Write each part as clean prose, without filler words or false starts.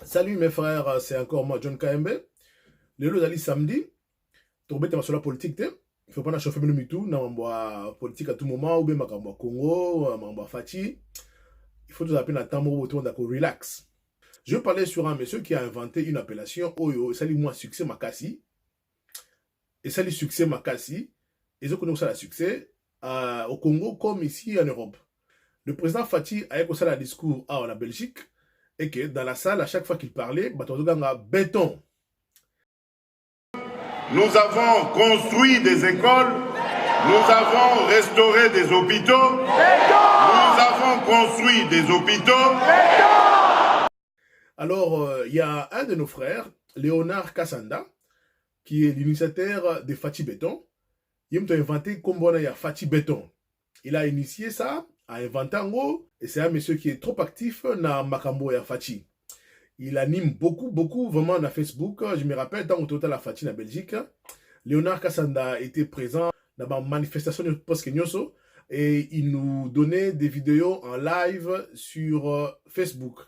Salut mes frères, c'est encore moi John KMB. Le lozali samedi, tobeta sur la politique te. Il faut pas chauffer le mitou, na mambo politique à tout moment ou bien makambo Congo, mambo Fati. Il faut tout appeler na tambo autour d'ako relax. Je parlais sur un monsieur qui a inventé une appellation Oyo, ça lui moi succès makasi. Et ça lui succès makasi. Et je connais ça la succès au Congo comme ici en Europe. Le président Fati a eu ça le discours en Belgique et que dans la salle, à chaque fois qu'il parlait, a béton. Nous avons construit des écoles, nous avons restauré des hôpitaux, nous avons construit des hôpitaux. Alors, il y a un de nos frères, Léonard Kassanda, qui est l'initiateur de Fati Béton. Il a inventé comme on a Fati Béton. Il a initié ça, a inventé en gros, et c'est un monsieur qui est trop actif dans Makambo et Fati. Il anime beaucoup, vraiment dans Facebook. Je me rappelle, dans le total à Fati, en Belgique, Léonard Kassanda était présent dans ma manifestation de Post-Kenyoso et il nous donnait des vidéos en live sur Facebook.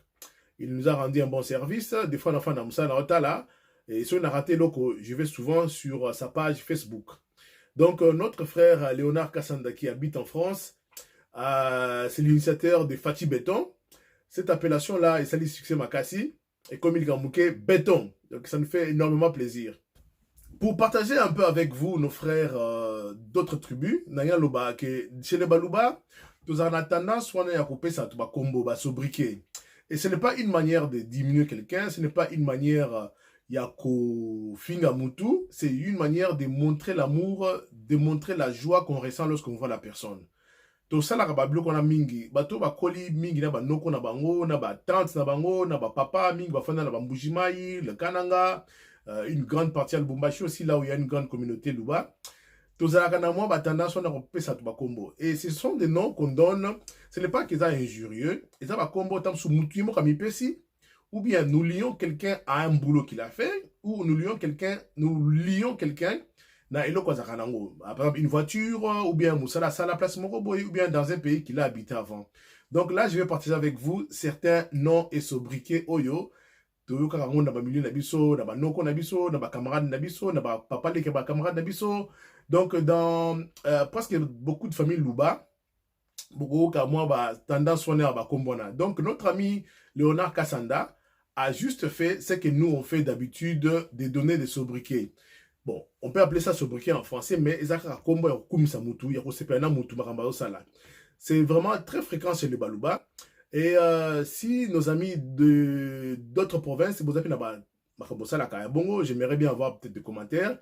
Il nous a rendu un bon service. Des fois, on a fait un là. Et si on a raté, je vais souvent sur sa page Facebook. Donc, notre frère Léonard Kassanda qui habite en France, c'est l'initiateur de Fati Béton. Cette appellation-là, il s'allie succès Makassi. Et comme il a béton. Donc, ça nous fait énormément plaisir. Pour partager un peu avec vous, nos frères d'autres tribus, chez les Baluba, nous avons tendance à couper ça, à combo, à sobriquer. Et ce n'est pas une manière de diminuer quelqu'un, ce n'est pas une manière yako finga mutu, c'est une manière de montrer l'amour, de montrer la joie qu'on ressent lorsqu'on voit la personne. To sala ka babiloko na mingi bato bakoli mingi na banoko na bango na ba tante na bango na ba papa mingi bafanda na bambujimai le kananga une grande partie à Lubumbashi aussi là où il y a une grande communauté Luba. Tozalaka na moi ba tendance on a repesa to bakombo et ce sont des noms qu'on donne, ce n'est pas qu'ils sont injurieux, ils ont bakombo tam su mutu mo kamipesi ou bien nous lions quelqu'un à un boulot qu'il a fait ou nous lions quelqu'un na eloko zakanango, par exemple une voiture ou bien musala sala place moroboy ou bien dans un pays qu'il a habité avant. Donc là je vais partager avec vous certains noms et sobriquets oyo toyoka kango na ba milieu na biso na ba noko na biso na ba camarades na biso na ba papa leke ba camarades na biso. Donc dans presque beaucoup de familles Luba beaucoup ka moi ba tendance on ba kombona. Donc notre ami Léonard Kassanda a juste fait ce que nous on fait d'habitude de donner des sobriquets. Bon, on peut appeler ça sobriquet en français, mais c'est vraiment très fréquent chez les Baluba. Et si nos amis d'autres provinces, j'aimerais bien avoir peut-être des commentaires.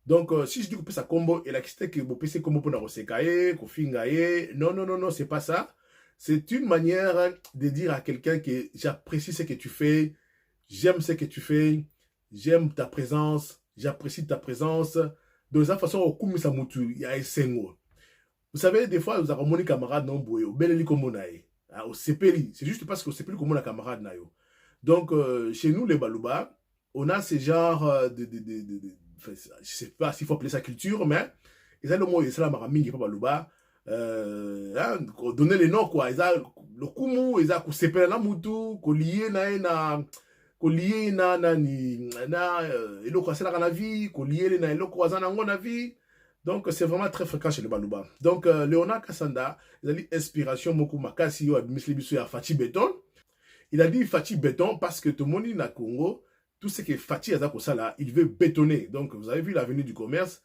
Donc, si je dis que ça combo, et la question que vous pensez combo pour la resekaye, non, c'est pas ça. C'est une manière de dire à quelqu'un que j'apprécie ce que tu fais, j'aime ce que tu fais, j'aime ta présence, j'apprécie ta présence. De cette façon, au kumisa mutu, il y a un sengo. Vous savez, des fois, vous avez mon camarade non boyo, beleli comme on a au CPLI. C'est juste parce que au CPLI comme on a camarade nayo. Donc, chez nous, les Baluba, on a ce genre je sais pas s'il faut appeler ça culture, mais ils ont le mot, ils ont la maraming, pas Baluba. Donner les noms quoi, ils ont le kumu, ils ont sepelé la mutu, collier na ni na eloko c'est la vie, collier na eloko azana ngona vie. Donc c'est vraiment très fréquent chez les Baluba. Donc Léonard Kassanda, il a dit inspiration moku makasi yo admisli biso ya Fati Béton. Il a dit Fati Béton parce que tout le monde na Congo, tout ce que Fati Azako Sala, il veut bétonner. Donc vous avez vu l'avenue du commerce.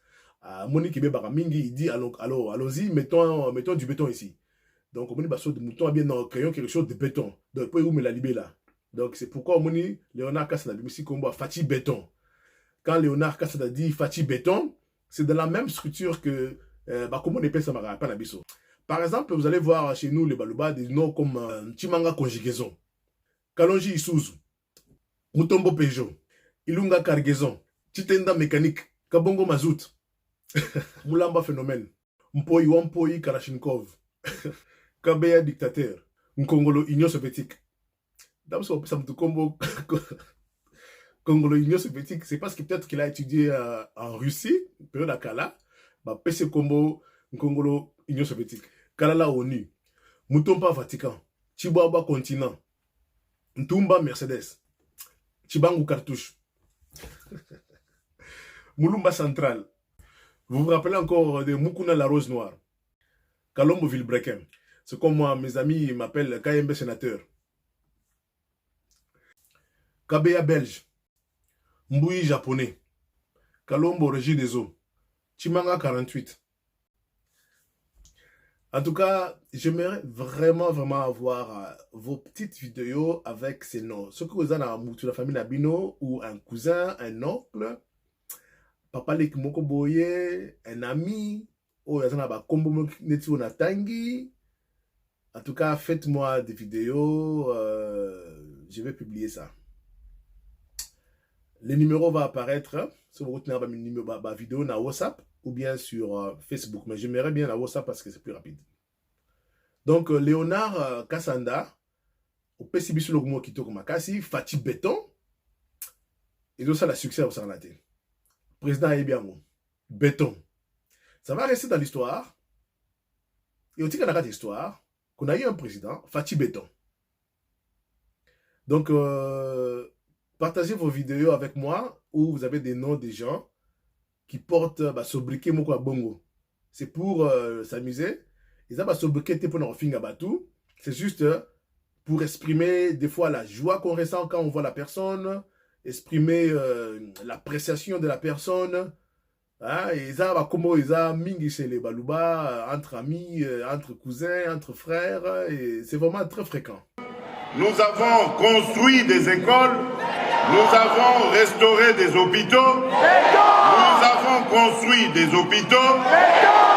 Monique Baramingi, il dit allons-y, mettons du béton ici. Donc, on dit de mouton, bien, créons quelque chose de béton. Donc, où me la libé là. Donc, c'est pourquoi on dit Léonard Kassanda dit combat Fati Béton. Quand Léonard Kassanda dit Fati Béton, c'est dans la même structure que comment on appelle ça Marapabiso. Par exemple, vous allez voir chez nous les Baluba des noms comme Chimanga Conjugaison, Kalonji Isuzu, Mutombo Peugeot, Ilunga Cargaison, Chitenda Mécanique, Kabongo Mazout. Moulamba Phénomène, Mpoyi Wampoi Kalachnikov, Kabeya Dictateur, Nkongolo Union Soviétique. D'abord, ça peut être combo Congolo Union Soviétique, c'est parce que peut-être qu'il a étudié en Russie, période à Kala, PC Combo, Nkongolo Union Soviétique, Kalala ONU, Mutompa Vatican, Chihuahua Continent, Ntumba Mercedes, Chibangu Cartouche, Moulumba Central. Vous vous rappelez encore de Mukuna la Rose Noire, Kalombo Villebrequin. C'est comme moi, mes amis m'appellent KMB Sénateur. Kabeya Belge, Mbouyi Japonais, Kalombo Régie des Eaux, Chimanga 48. En tout cas, j'aimerais vraiment avoir vos petites vidéos avec ces noms. Ce que vous avez dans la famille Nabino, ou un cousin, un oncle, papa Lek Moko Boye, un ami, ou vous avez Kombo Netu Natangi. En tout cas, faites-moi des vidéos, je vais publier ça. Le numéro va apparaître sur votre vidéo na WhatsApp ou bien sur Facebook. Mais j'aimerais bien la WhatsApp parce que c'est plus rapide. Donc, Léonard Kassanda, au PCB sur le mot qui tourne Makassi, Fati Béton, et donc ça, le succès au Sarnaté. Président Ebiamo, Béton. Ça va rester dans l'histoire. Et aussi, dans l'histoire, qu'on a eu un président, Fati Béton. Donc, partagez vos vidéos avec moi où vous avez des noms des gens qui portent sobriquet Moko Bongo. C'est pour s'amuser. Ils ont sobriquet pour nous faire batou. C'est juste pour exprimer des fois la joie qu'on ressent quand on voit la personne, exprimer l'appréciation de la personne. Hein? Et ils ont comment ils ont mingi chez les balouba entre amis, entre cousins, entre frères. Et c'est vraiment très fréquent. Nous avons construit des écoles. Nous avons restauré des hôpitaux. Nous avons construit des hôpitaux.